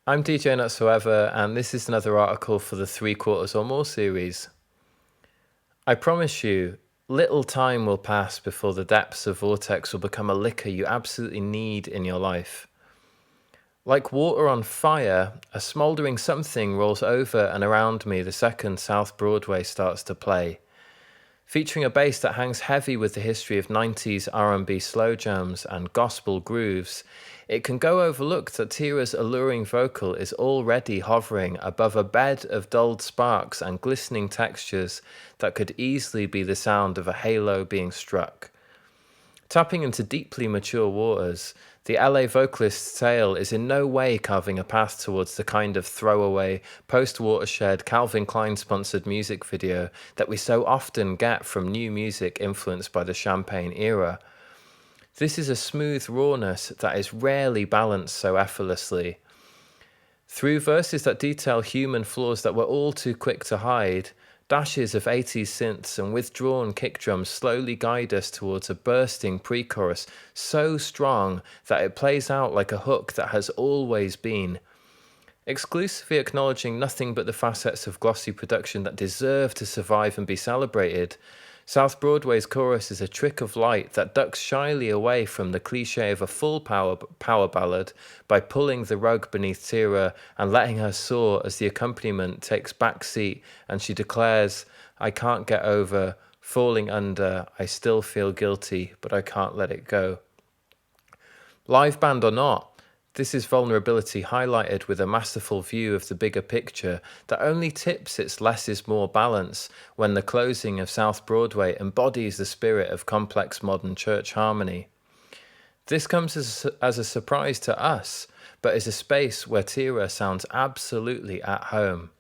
I'm DJ Notsoever, and this is another article for the 3 Quarters or More series. I promise you, little time will pass before the depths of Vortex will become a liquor you absolutely need in your life. Like water on fire, a smouldering something rolls over and around me the second South Broadway starts to play. Featuring a bass that hangs heavy with the history of 90s R&B slow jams and gospel grooves, it can go overlooked that Teira's alluring vocal is already hovering above a bed of dulled sparks and glistening textures that could easily be the sound of a halo being struck. Tapping into deeply mature waters, the LA vocalist's tale is in no way carving a path towards the kind of throwaway, post-Watershed, Calvin Klein-sponsored music video that we so often get from new music influenced by the Champagne era. This is a smooth rawness that is rarely balanced so effortlessly. Through verses that detail human flaws that we're all too quick to hide, dashes of 80s synths and withdrawn kick drums slowly guide us towards a bursting pre-chorus so strong that it plays out like a hook that has always been. Exclusively acknowledging nothing but the facets of glossy production that deserve to survive and be celebrated, South Broadway's chorus is a trick of light that ducks shyly away from the cliche of a full power ballad by pulling the rug beneath Teira and letting her soar as the accompaniment takes backseat and she declares, "I can't get over, falling under, I still feel guilty, but I can't let it go." Live band or not, this is vulnerability highlighted with a masterful view of the bigger picture that only tips its less is more balance when the closing of South Broadway embodies the spirit of complex modern church harmony. This comes as a surprise to us, but is a space where Teira sounds absolutely at home.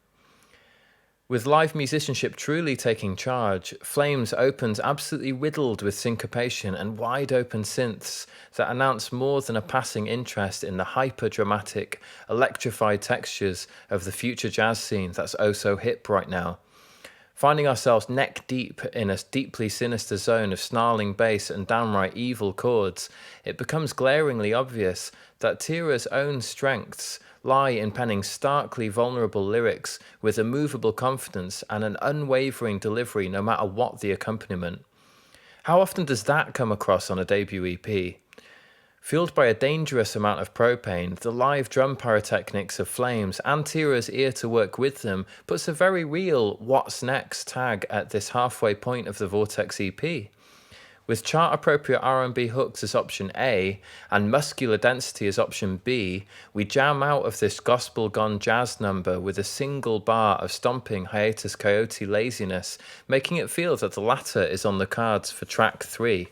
With live musicianship truly taking charge, Flames opens absolutely riddled with syncopation and wide-open synths that announce more than a passing interest in the hyper-dramatic, electrified textures of the future jazz scene that's oh so hip right now. Finding ourselves neck-deep in a deeply sinister zone of snarling bass and downright evil chords, it becomes glaringly obvious that Teira's own strengths lie in penning starkly vulnerable lyrics with immovable confidence and an unwavering delivery no matter what the accompaniment. How often does that come across on a debut EP? Fueled by a dangerous amount of propane, the live drum pyrotechnics of Flames and Teira's ear to work with them puts a very real "what's next" tag at this halfway point of the Vortex EP. With chart-appropriate R&B hooks as option A and muscular density as option B, we jam out of this gospel-gone jazz number with a single bar of stomping hiatus coyote laziness, making it feel that the latter is on the cards for track 3.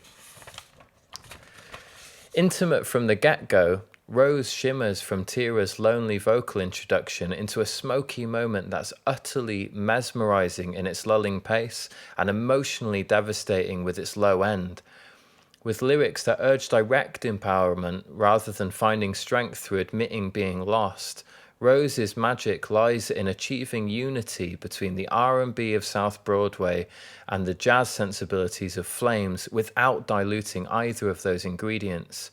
Intimate from the get-go, Rose shimmers from Teira's lonely vocal introduction into a smoky moment that's utterly mesmerizing in its lulling pace and emotionally devastating with its low end. With lyrics that urge direct empowerment rather than finding strength through admitting being lost, Rose's magic lies in achieving unity between the R&B of South Broadway and the jazz sensibilities of Flames without diluting either of those ingredients.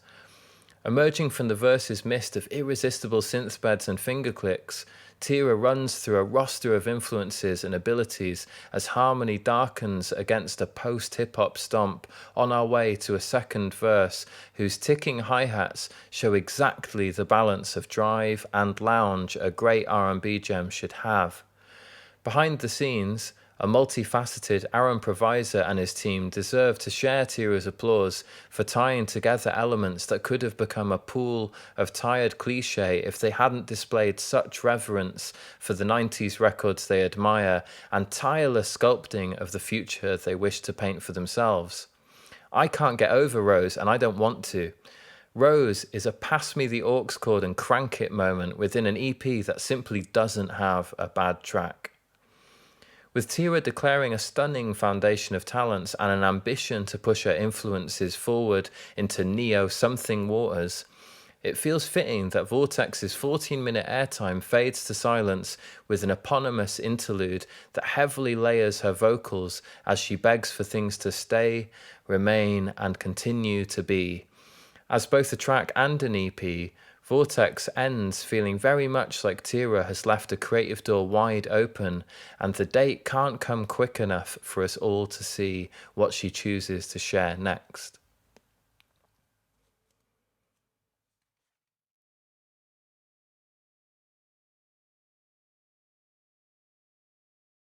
Emerging from the verse's mist of irresistible synthbeds and finger clicks, Teira runs through a roster of influences and abilities as harmony darkens against a post-hip-hop stomp on our way to a second verse whose ticking hi-hats show exactly the balance of drive and lounge a great R&B gem should have. Behind the scenes, a multifaceted Aaron Provisor and his team deserve to share Teira's applause for tying together elements that could have become a pool of tired cliché if they hadn't displayed such reverence for the 90s records they admire and tireless sculpting of the future they wish to paint for themselves. I can't get over Rose, and I don't want to. Rose is a pass me the aux chord and crank it moment within an EP that simply doesn't have a bad track. With Teira declaring a stunning foundation of talents and an ambition to push her influences forward into neo-something waters, it feels fitting that Vortex's 14-minute airtime fades to silence with an eponymous interlude that heavily layers her vocals as she begs for things to stay, remain, and continue to be. As both a track and an EP, Vortex ends feeling very much like Teira has left a creative door wide open, and the date can't come quick enough for us all to see what she chooses to share next.